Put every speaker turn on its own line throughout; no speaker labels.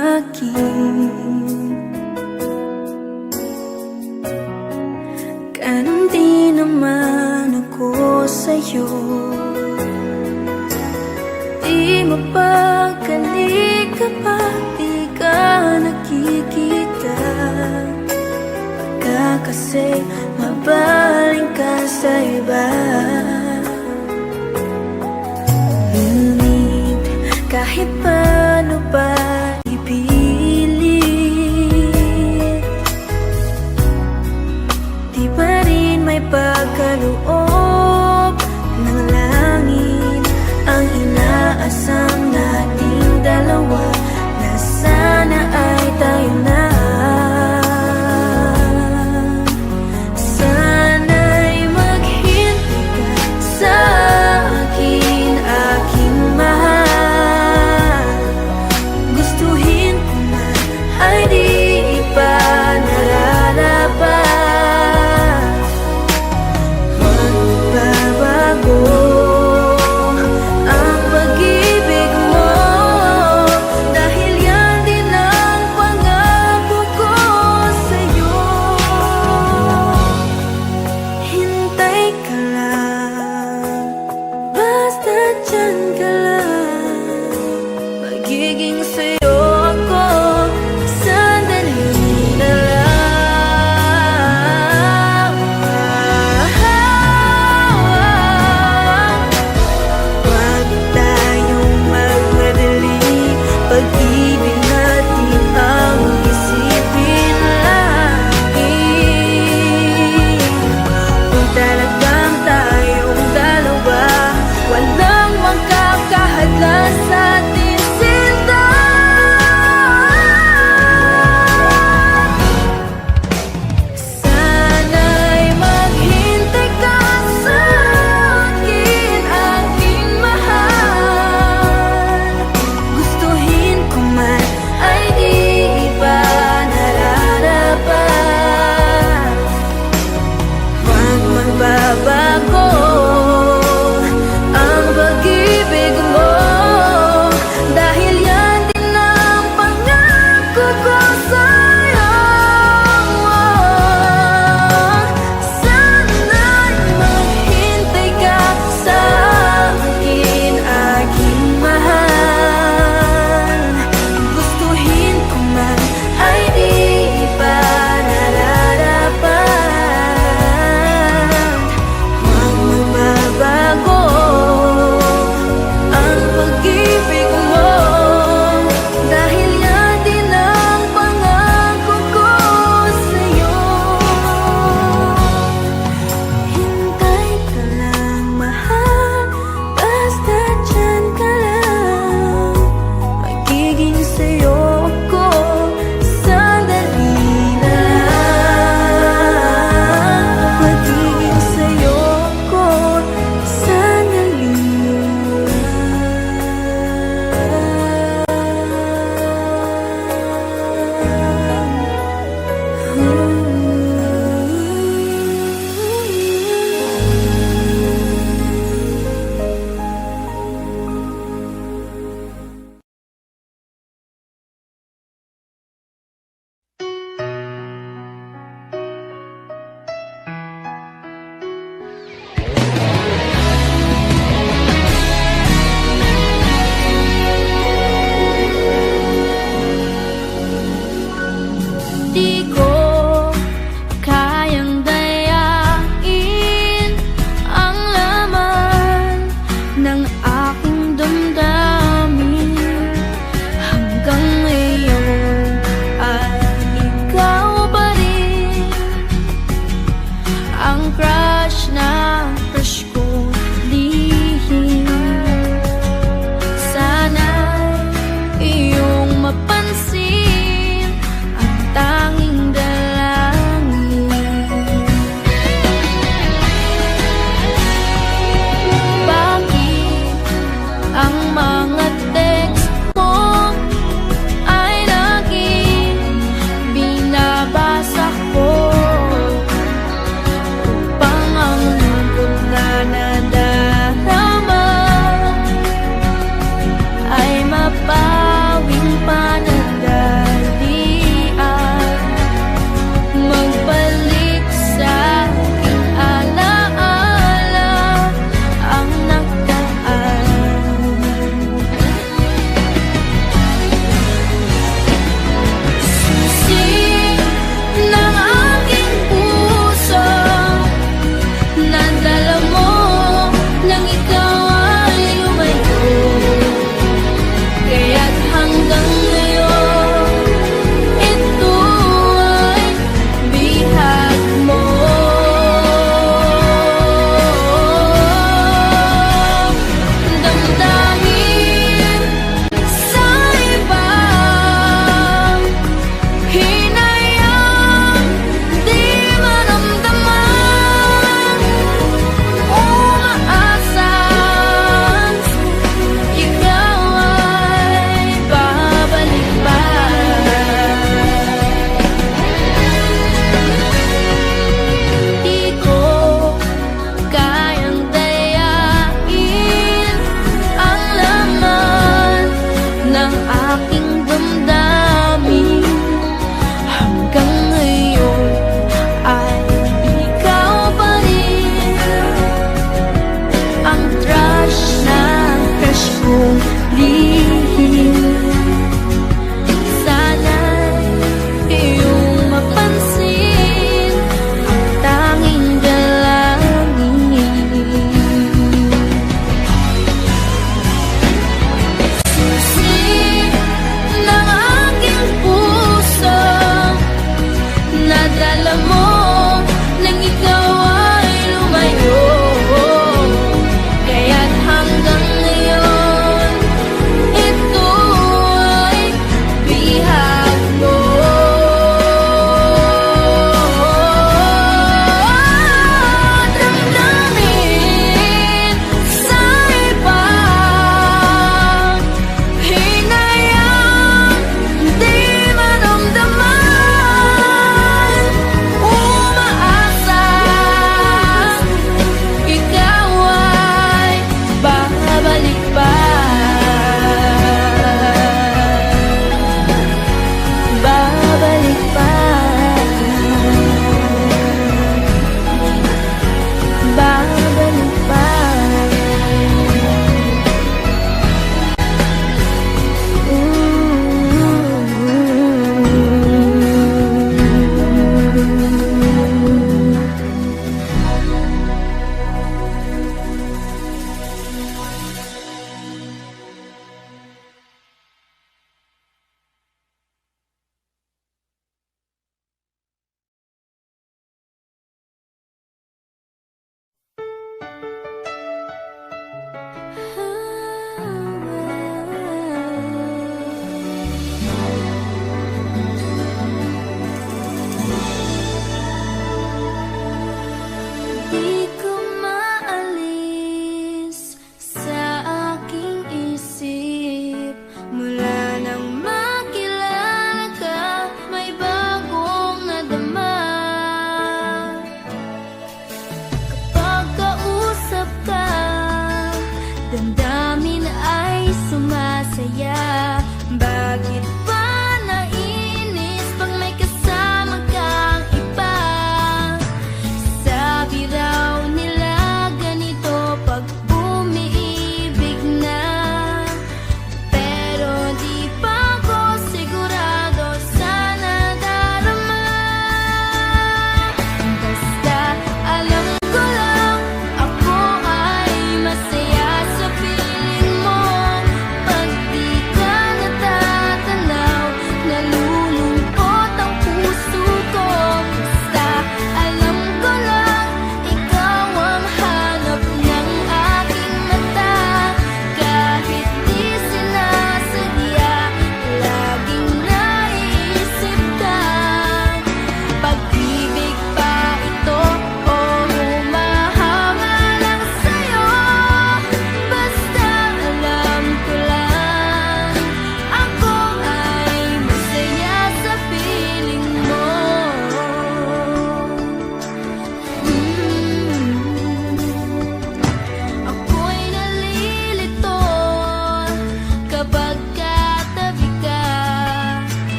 akin. Ganon din naman ako sa'yo. Di mapagkali kapag di ka nakikita. Kasi mabaling ka sa iba. Ngunit kahit paano pa ipilit, di pa rin may pagkaloob ng langit ang inaasam nating dalawa, na sana ay tayo na.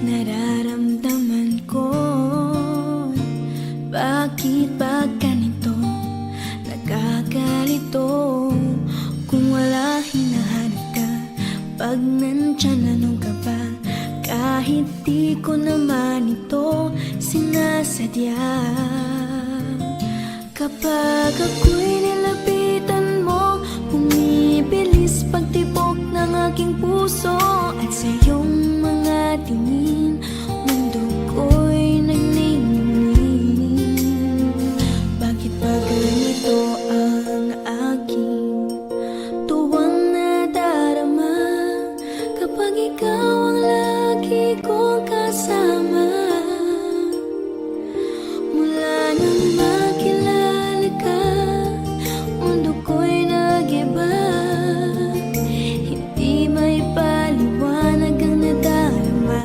Nararamdaman ko, bakit ba ganito? Nakakalito kung wala hinahanap ka. Pag nandyan, anong ka ba? Kahit di ko naman ito sinasadya. Kapag ako'y nilapitan mo, bumibilis pagtibok ng aking puso. At sa iyong mga tingin, mundo ko'y nagningning. Bakit ba ganito ang aking tuwang nadarama kapag ikaw ang lagi kong kasama? Mula nang makilala ka, mundo ko'y nag-iba. Hindi may paliwanag ang nadarama.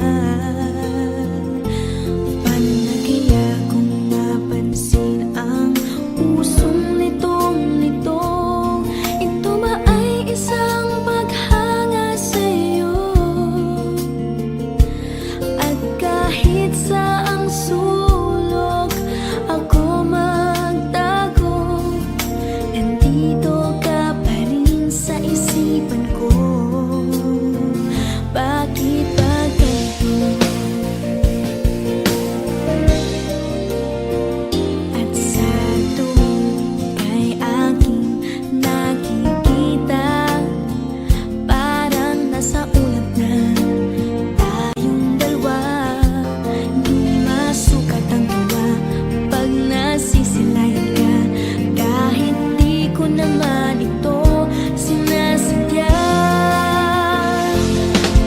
Paano na kaya kung napansin ang pusong litong-lito? Ito ba ay isang paghanga sa'yo? At kahit saang sulok ako magtago, nandito ka pa rin sa isipan ko. Bakit ba ganito? At sa tuwing kay aking nakikita, parang nasa ulap na tayong dalawa. Di masukat ang gawa pag nasisilayan ka, kahit di ko naman ito sinasadya.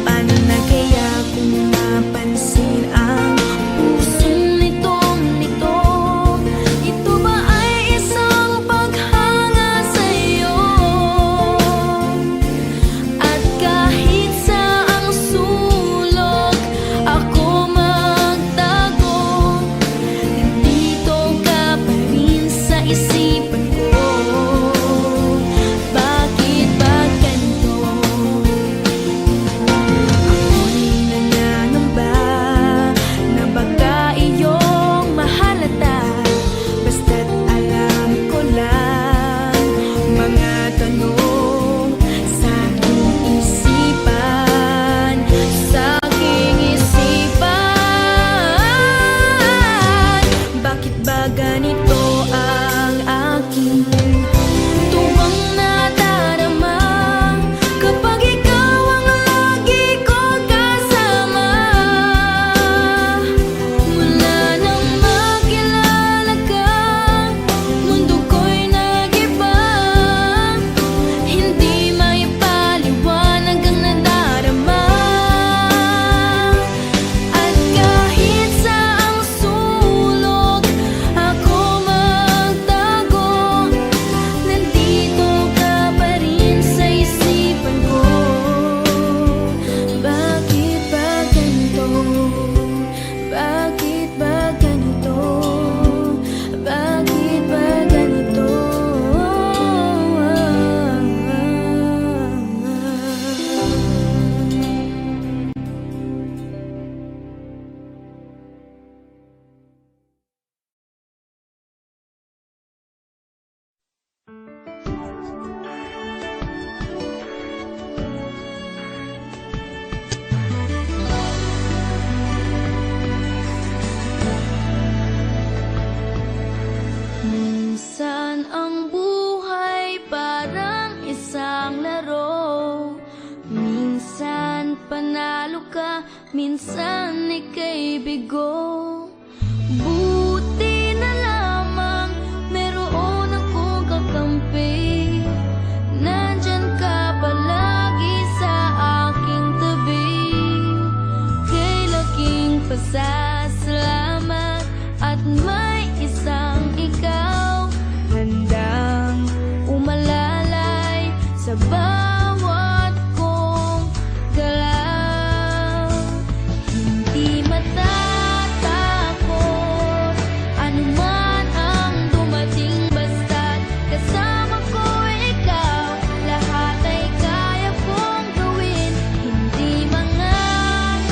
Paano na kaya kung napansin ang pusong nitong-nito? Ito ba ay isang paghanga sa'yo? At kahit saang sulok ako magtago, nandito ka pa rin sa isipan ko. Bakit ba ganito? Ako'y nangangamba na baka iyong mahalata. Basta't alam ko lang mga tanong sa aking isipan, sa aking isipan. Bakit ba ganito ang aking tuwang nadarama kapag ikaw ang lagi kong kasama? Mula nang makilala ka, mundo ko'y nag-iba. Hindi may paliwanag ang nadarama. At kahit saang sulok ako magtago, nandito ka pa rin sa isipan ko. Bakit ba ganito? Bakit ba ganito? Bakit ba ganito? Minsan ang buhay parang isang laro. Minsan panalo ka, minsan ika'y bigo. Buti na lamang meron akong kakampi. Nandyan ka palagi sa aking tabi. Kay laking pasasalamat at may isang ikaw handang umalalay sa bawat kong galaw. Hindi matatakot anuman ang dumating, basta't kasama ko ikaw. Lahat ay kaya kong gawin, hindi mangangamba.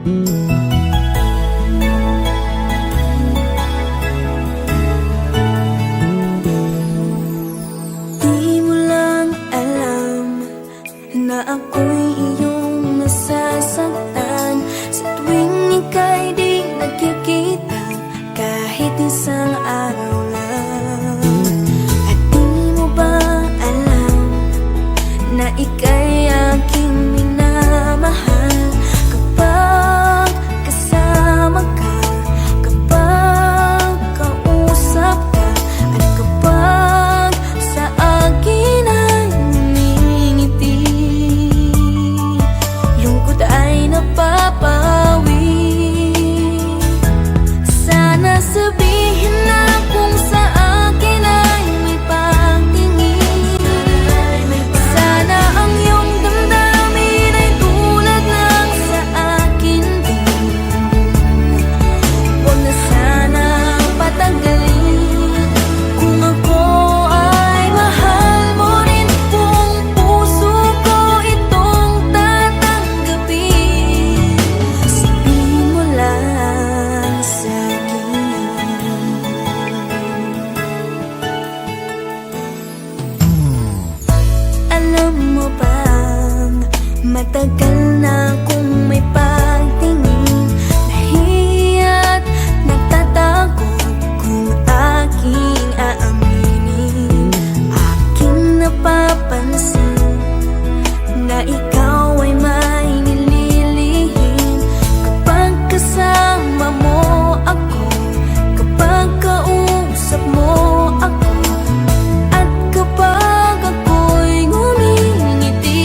Di mo lang alam na ako'y iyong nasasaktan sa tuwing ika'y di nagkikita kahit isang araw lang. At di mo ba alam na ika'y aking minamahal kapag kasama ka, kapag kausap ka, at kapag sa akin ay ngumingiti. Lungkot ay napapawi. Sana sabihin na kung sa akin ay may pagtingin. Sana ang iyong damdamin ay tulad ng sa akin din. Huwag na sana patagalin. Kung ako ay mahal mo rin, buong puso ko itong tatanggapin. Sabihin mo lang sa'kin. Alam mo bang matagal na akong may pagtingin, nahihiya't nagtatakot kung aking aaminin. Aking napapansin na ikaw ay may nililihim kapag kasama mo ako, kapag kausap mo ako, at kapag ako'y ngumingiti.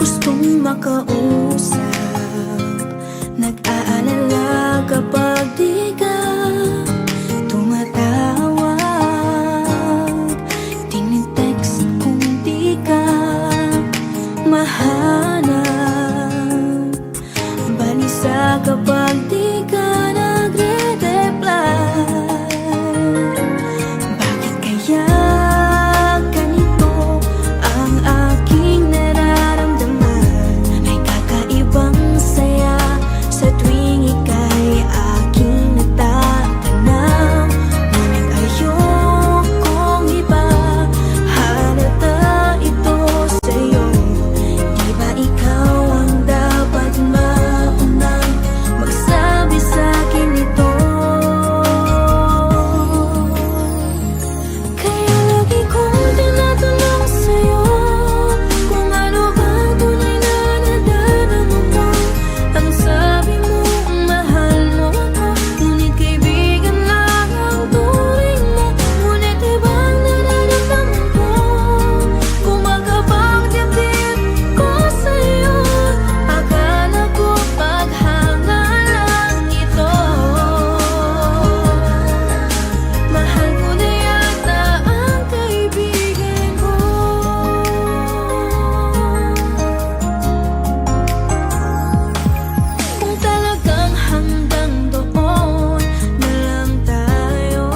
gustong makausap. Nag-aalala kapag di ka tumatawag. Tinitext kung di ka mahanap. Balisa kapag di ka nagre-reply. Bakit kaya ganito ang aking nararamdaman? May kakaibang saya sa tuwing ika'y aking natatanaw. Ngunit ayokong iba, halata ito sa'yo. Di ba ikaw ang dapat maunang magsabi sa'kin ito? Kaya lagi kong tinatanong sa'yo kung ano ba tunay na nadarama mo. Ang sabi mo, mahal mo ako, ngunit kaibigan lang ang turing mo. Ngunit ibang nararamdaman ko, kumakabang dibdib ko sa'yo. Akala ko paghanga lang ito. Mahal ko na yata ang kaibigan ko. Kung talagang hanggang doon na lang tayo,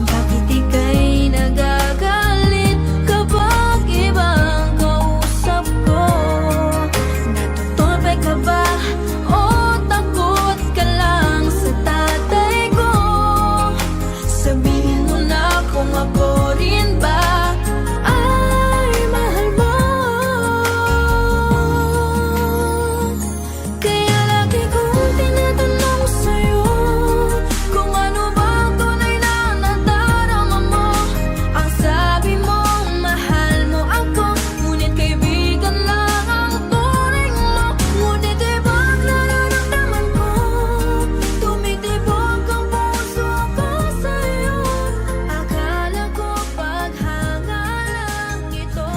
bakit ika'y nagagalit kapag ibang kausap ko? Natutorpe ka ba o takot ka lang sa tatay ko? Sabihin mo na kung ako rin ba ay mahal mo. Kaya lagi kong tinatanong sa'yo kung ano ba tunay na nadarama mo. Ang sabi mo, mahal mo ako, ngunit kaibigan lang ang turing mo. Ngunit ibang nararamdaman ko, tumitibok ang puso ko sa'yo. Akala ko paghanga lang ito.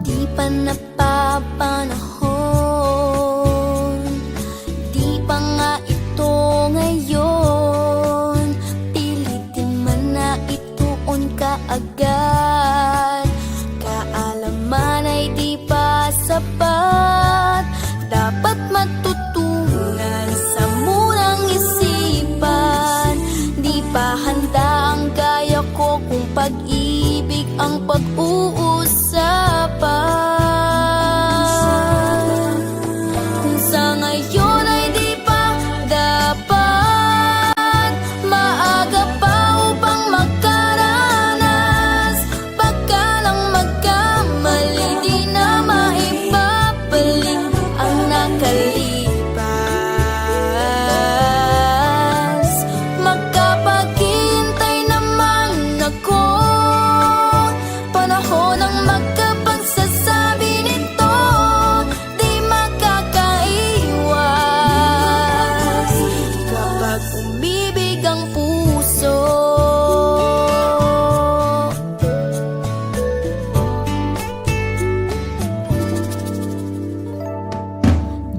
Di pa napapanahon, di pa nga ito ngayon. Pilitin man na ituon ka agad. Kaalaman ay di pa sapat. Dapat matutunan sa murang isipan. Di pa handa ang kaya ko kung pag-ibig ang pag-uusapan. Kung sa ngayon ay di pa dapat, maaga pa upang magkaranas. Pagka lang magkamali, di na maibabalik ang nakalipas. Magkapaghintay naman ako, panahon ang magkapagsasabi nito. Di makakaiwas kapag umibig ang puso.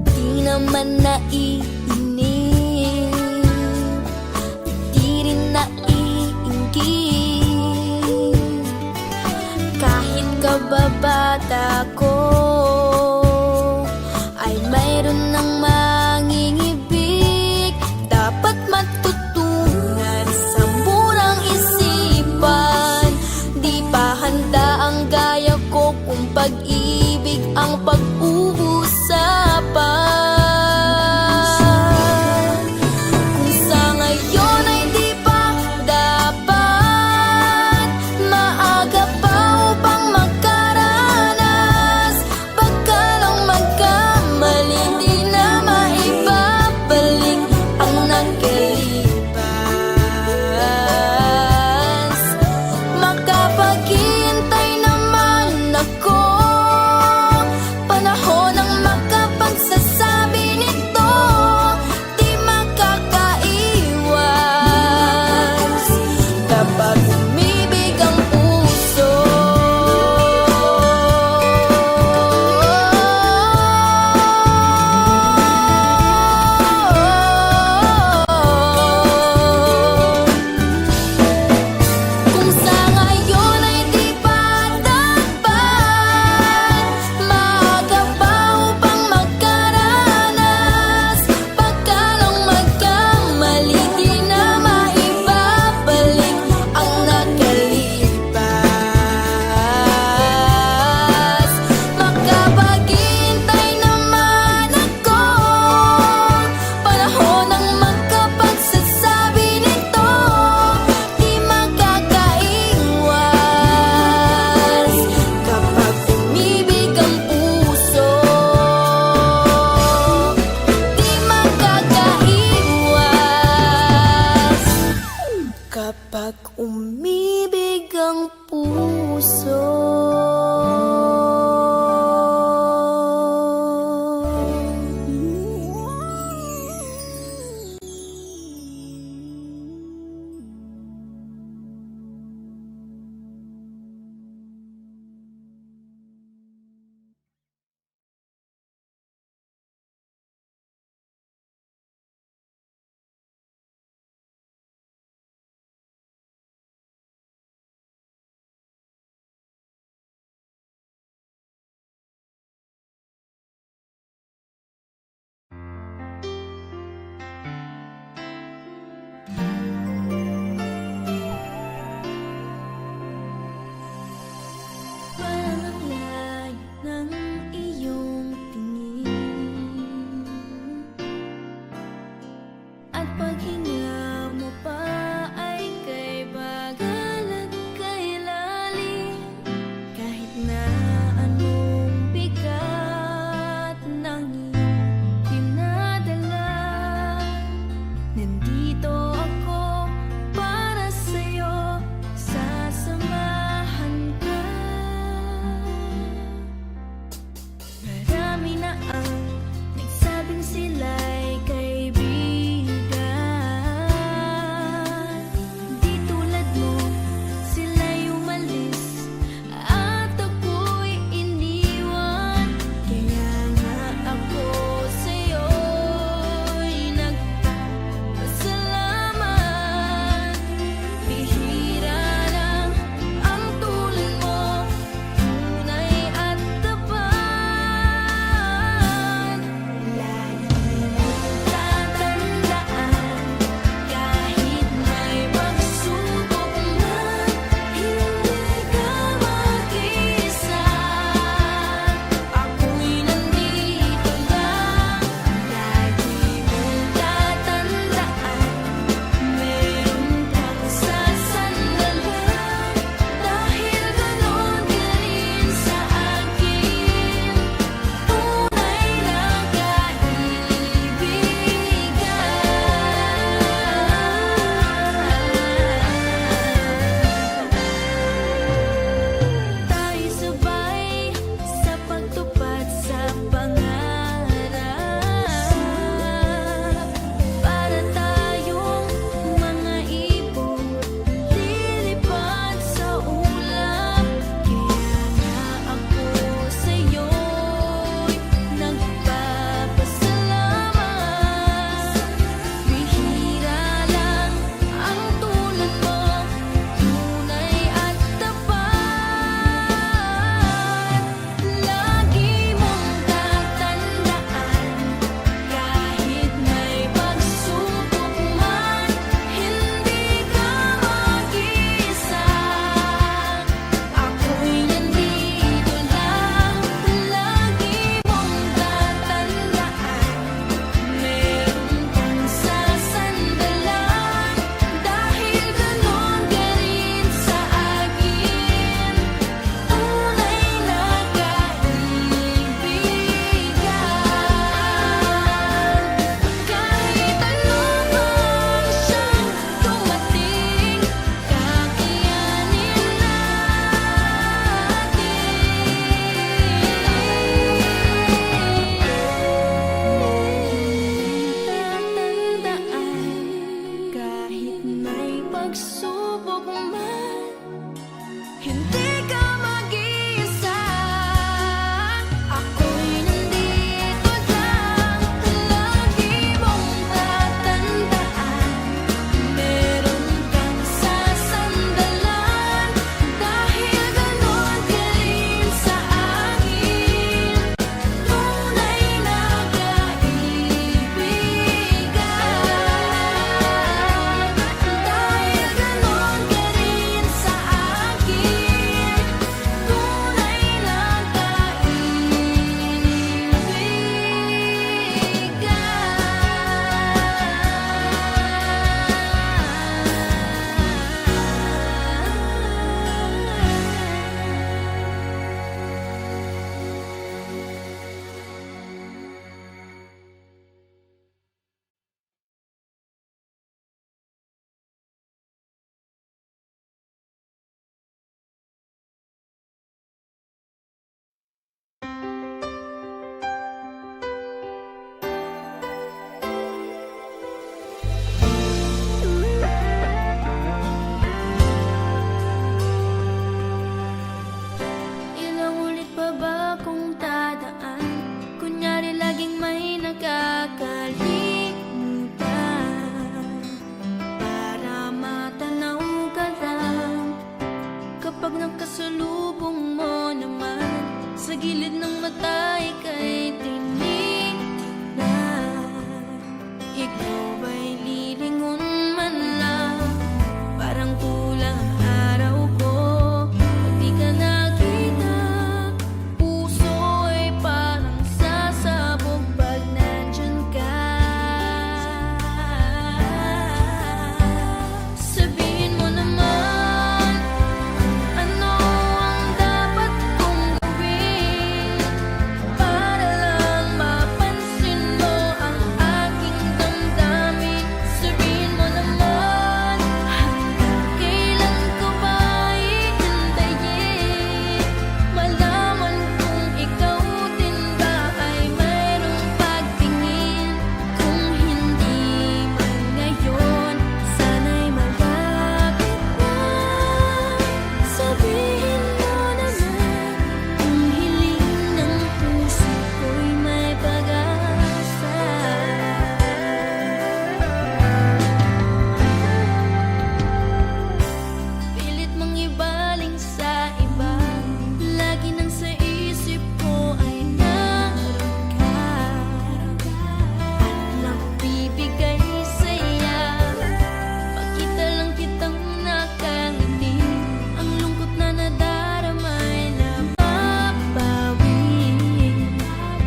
Di naman naiinip, di rin naiinggit. Kahit kababata ko, mayroon ng mangingibig, dapat matutunan sa murang isipan. Di pa handa ang gaya ko kung pag-ibig ang pag-uusapan. Kung sa ngayon ay di pa dapat, maaga pa upang makaranas. Baka lang magkamali, di na maibabalik ang nakalipas. Makapaghintay naman ako gilid ng mata ika'y tinignan. Ikaw ba'y lilingon man lang? Parang kulang ang araw ko pag di ka nakita. Puso ay parang sasabog pag nandyan ka. Sabihin mo naman, ano ang dapat kong gawin para lang mapansin mo ang aking damdamin. Sabihin mo naman, hanggang kailan ko ba hihintayin? Malaman kung ikaw din ba ay mayroong pagtingin. Kung hindi man ngayon, sana'y malapit na. Sabihin mo naman, kung hiling ng puso ko'y may pag-asa. Pilit mong ibaling sa iba, lagi nang sa isip ko ay naroon ka. At nagbibigay saya, makita lang kitang nakangiti. Ang lungkot na nadaramay na mabawi.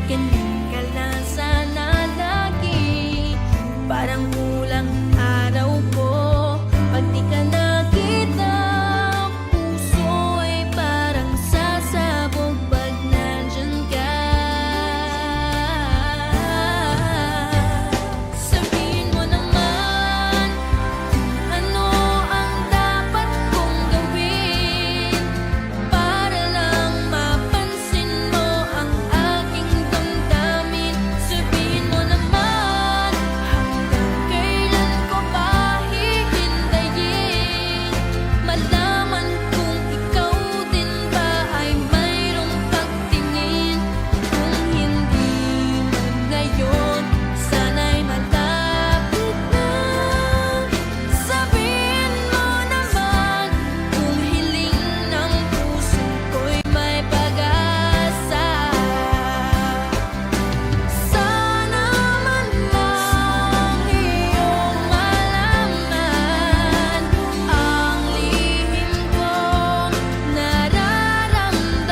Ganun ka lang sana lagi, parang kulang araw ko pag di ka nakita. Puso ay parang sasabog pag nandyan ka. Sabihin mo naman, ano ang dapat kong gawin para lang mapansin mo ang aking damdamin. Sabihin mo naman, hanggang kailan ko ba hihintayin? Malaman kung ikaw din ba ay mayroong pagtingin. Kung hindi man ngayon, sana'y malapit na. Sabihin mo naman, kung hiling ng puso ko'y may pag-asa. Sana man lang iyong malaman ang lihim kong nararamdaman.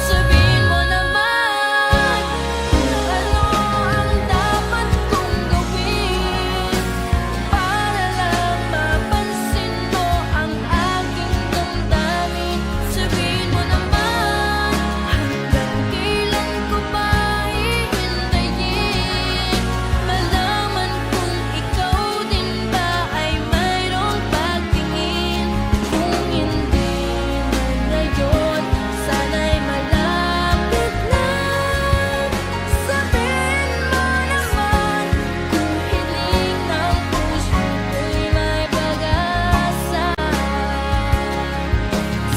Sabihin mo naman, kung ano ang dapat kong gawin para lang mapansin mo ang aking damdamin. Sabihin mo naman, hanggang kailan ko ba hihintayin? Malaman kung ikaw din ba ay mayroong pagtingin. Kung hindi man ngayon, sana'y malapit na. Sabihin mo naman, kung hiling ng puso ko'y may pag-asa.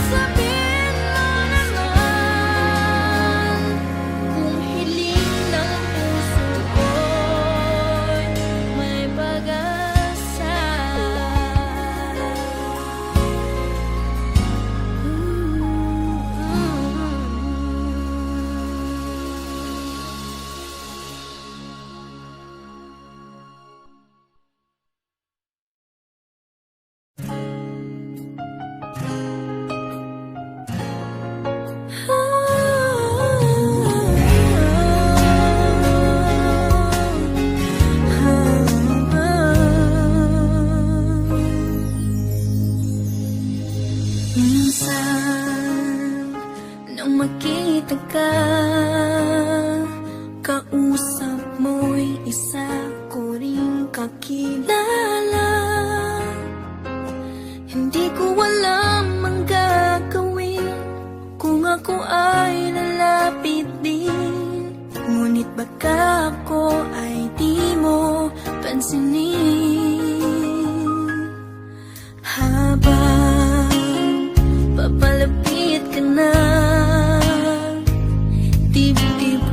Sabihin mo naman, kung hiling ng puso ko'y may pag-asa. Minsan, nang makita ka, kausap mo'y isa ko ring kakilala. Hindi ko alam ang gagawin kung ako ay lalapit din. Ngunit baka ako ay di mo pansinin. Habang papalapit ka na, dibdib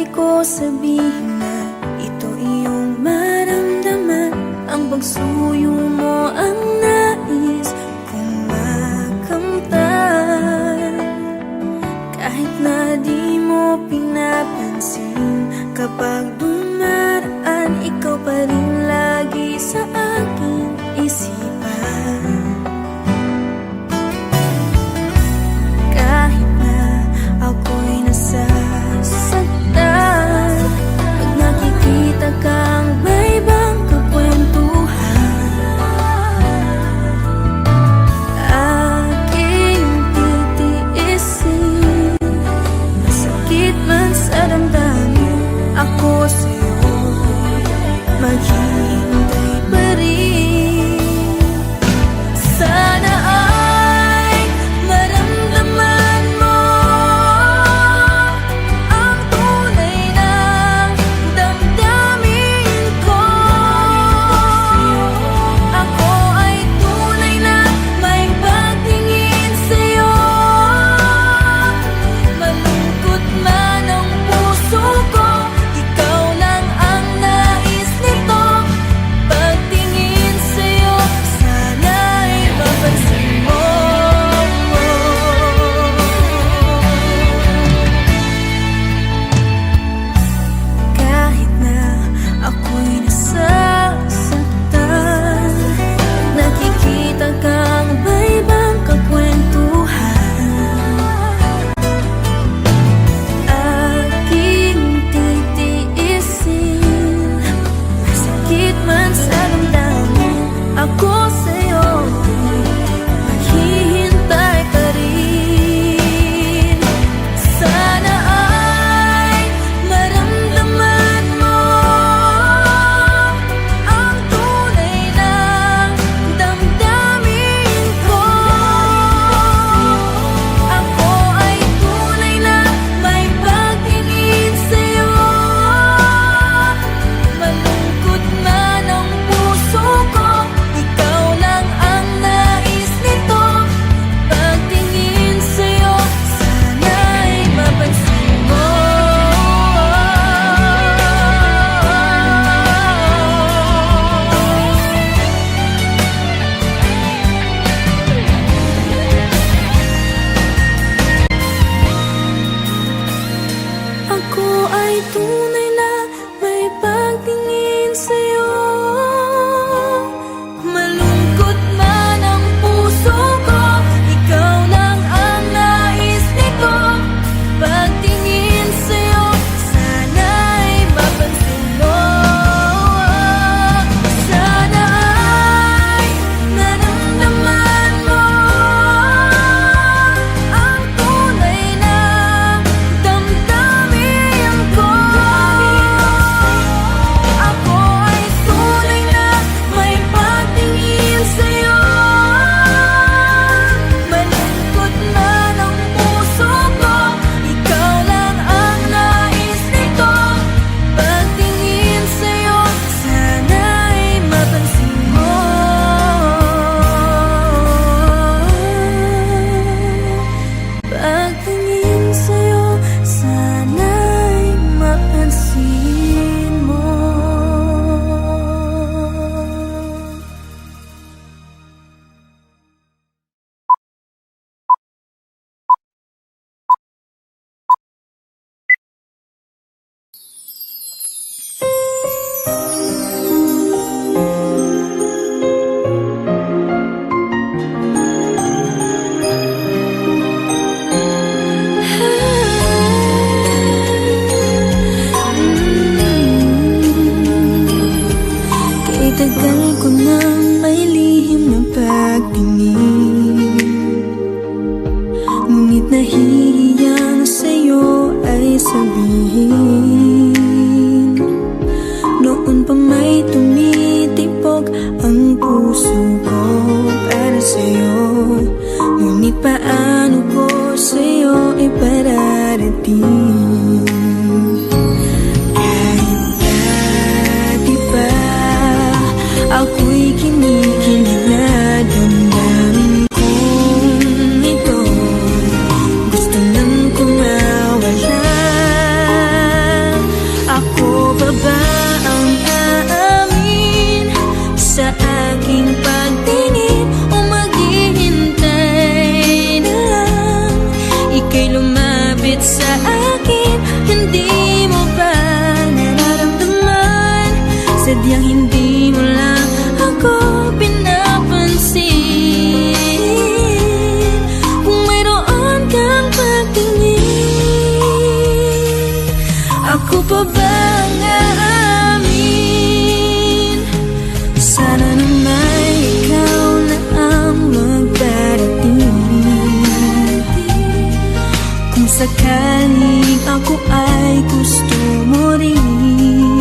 Sabay ko sabihin na ito iyong maramdaman. Ang pagsuyo mo ang nais kong makamtan. Kahit na di mo pinapansin, kapag dumaraan, ikaw pa rin lagi sa aking isipan. Kahit na ako'y nasasaktan, pag nakikita kang may ibang kakwentuhan, aking titiisin. Masakit man sa damdamin, ako sa'yo maghihintay pa rin. Sana ay maramdaman mo ang tunay na damdamin ko. Ako ay tunay na may pagtingin sa'yo. Malungkot man ang puso ko, ikaw lang ang nais nito. Pagtingin sa'yo, sana'y mapansin mo. Kahit na ako'y nasasaktan, nakikita kang may ibang kakwentuhan, aking titiisin. Masakit man sa damdamin, ako sa'yo maghihintay pa rin. Sana ay maramdaman mo ang tunay na damdamin ko. Ako ay tunay na may pagtingin sa'yo. Malungkot man ang puso ko, ikaw lang ang nais nito. Pagtingin sa'yo, sana'y mapansin mo. Ako ay tunay na may pagtingin sa'yo. Malungkot man ang puso ko, ikaw lang ang nais nito. Pagtingin sa'yo, sana'y mapansin mo. Sana ay naramdaman mo ang tunay na damdamin ko. Ako ay tunay na may pagtingin sa'yo. Malungkot man ang puso ko, ikaw lang ang nais nito. Pagtingin sa'yo, sana'y mapansin mo. Pagtingin sa'yo, sana'y mapansin mo. Kay tagal ko nang may lihim na pagtingin, ngunit nahihiyang sa'yo ay sabihin. Noon pa may tumitipok ang puso ko para sa'yo, ngunit paano ko sa'yo ipararating? Kahit dati pa ako'y kinikilig na damdamin kong ito. Gusto Ika'y lumapit sa akin, hindi mo ba nararamdaman? Sadyang hindi mo lang ako pinapansin. Kung mayroon kang pagtingin, ako pa bang aamin? Sana naman ikaw na ang magdarating. Kung sakaling ako ay gusto mo rin,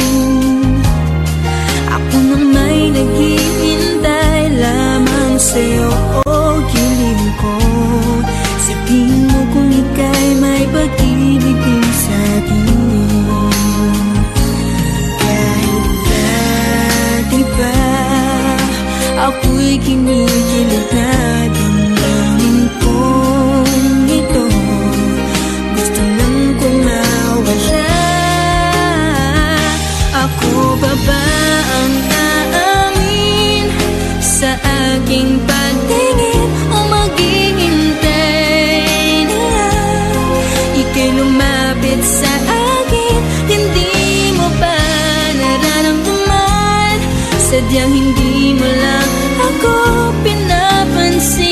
ako na may naghihintay lamang sa'yo o gilid ko. Sabihin mo kung ika'y may pag-ibig din sa'kin. Kahit dati ba ako'y kinikilig na damdamin kong ito. Gusto lang kong mawala. Ako ba ba ang aamin sa aking pagtingin o maghihintay na lang? Ika'y lumapit sa akin, hindi mo ba nararamdaman? Sadyang hindi mo lang ako pinapansin.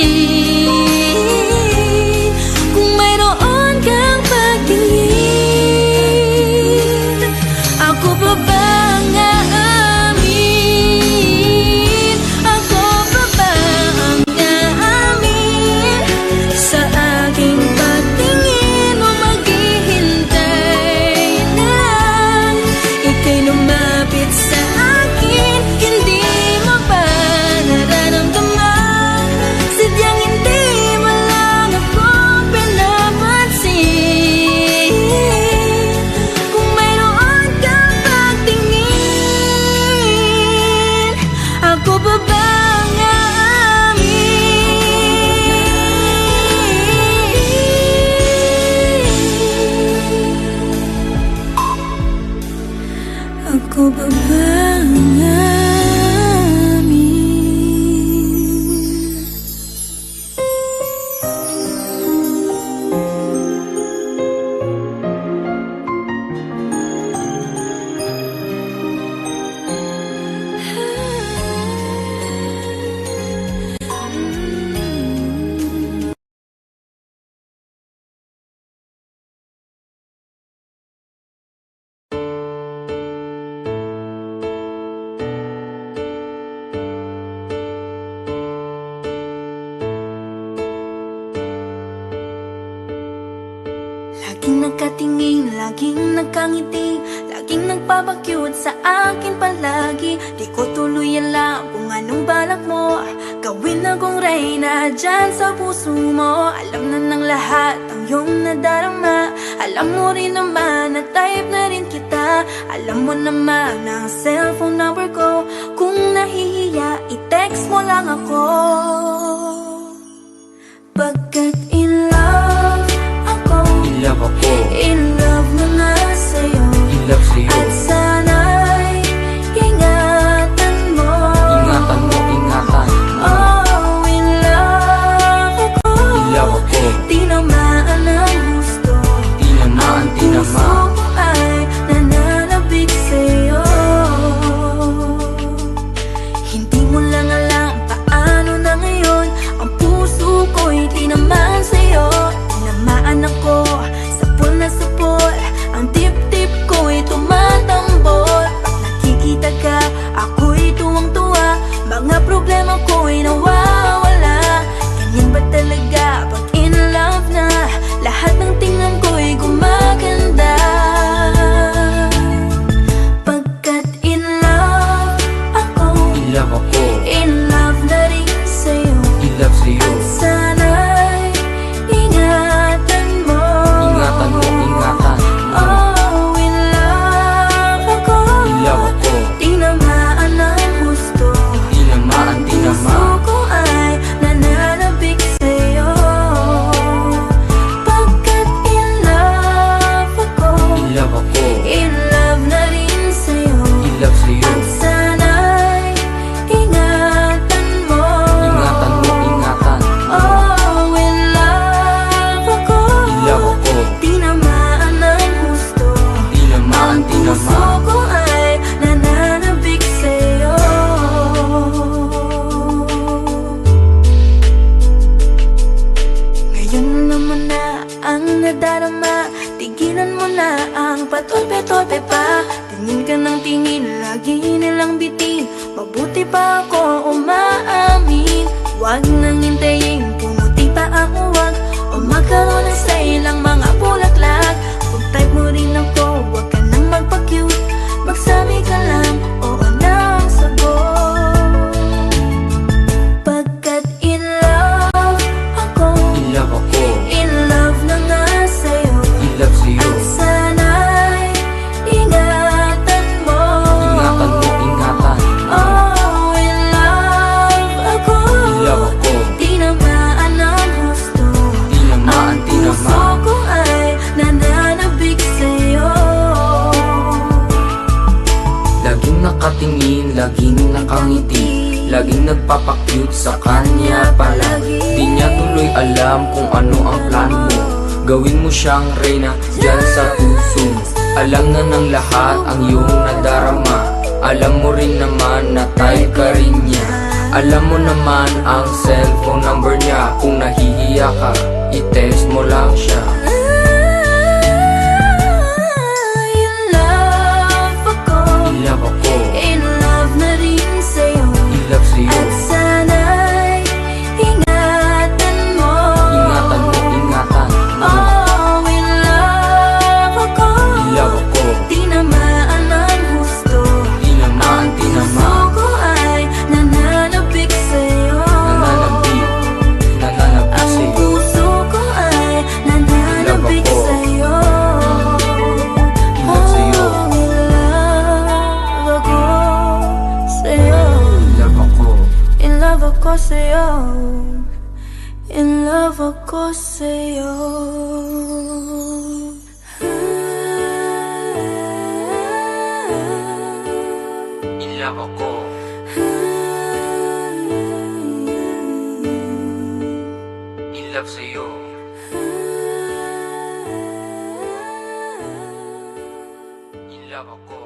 Kung mayroon kang pagtingin, ako pa bang aamin? Ako pa bang aamin sa aking pagtingin o maghihintay na lang? Ika'y lumapit sa akin, hindi mo ba nararamdaman? Sadyang hindi mo lang ako pinapansin. Kung mayroon kang pagtingin, ako pa bang aamin? Ako pa bang aamin? Laging nakatingin, laging nakangiti, laging nagpapakyut sa akin palagi. Di ko tuloy alam kung anong balak mo. Gawin akong reyna dyan sa puso mo. Alam na ng lahat ang iyong nadarama. Alam mo rin naman na type na rin kita. Alam mo naman ang cellphone number ko. Kung nahihiya, i-text mo lang ako. Pagkat in love ako, in love na nga sa'yo. At sana'y ingatan mo. Oh, in love ako. Tinamaan ang gusto. Ang puso ko ay nananabik sa'yo. Hindi mo lang alam paano na ngayon ang puso ko'y tinamaan nadarama. Tigilan mo na ang patolpe-tolpe pa. Tingin ka ng tingin, lagi nilang bitin. Mabuti pa ako umaamin. Huwag nang hintayin, pumuti pa ang uwag, o magkaroon na sa ilang mga bulaklak. Kung type mo rin ako, huwag ka nang magpa-cute. Magsabi ka lang, oo na ang sagot. Pagkat in love ako,
In love ako,
in love na nga sa'yo.
in love sa'yo.
At sana'y ingatan mo.
Ingatan mo, ingatan.
Oh, in love ako.
In love ako,
Tinamaan ang husto.
tinamaan,
Ang puso
tinamaan.
ko ay nananabik sa'yo.
Laging nakatingin, laging nakangiti, laging nagpapakyut sa kanya palagi. Di niya tuloy alam kung ano ang plano mo. Gawin mo siyang reyna dyan sa puso mo. Alam na ng lahat ang iyong nadarama. Alam mo rin naman na type ka rin niya. Alam mo naman ang cellphone number niya. Kung nahihiya ka, i-text mo lang siya.
In love ako.
In love ako,
In love na rin sa'yo.
in love sa'yo.
At sana'y ingatan mo.
Ingatan mo, ingatan.
Oh, in love ako.
In love ako,
Tinamaan ang husto.
tinamaan,
Ang puso
tinamaan.
ko ay nananabik sa'yo.
Nananabik, nananabik
Ang
sa'yo.
puso ko ay nananabik
ako.
sa'yo.
In love sa'yo.
Oh, in love ako sa'yo.
In love ako,
In love ako sa'yo. In love ako sa'yo.
in love ako, in love sa'yo. In love ako.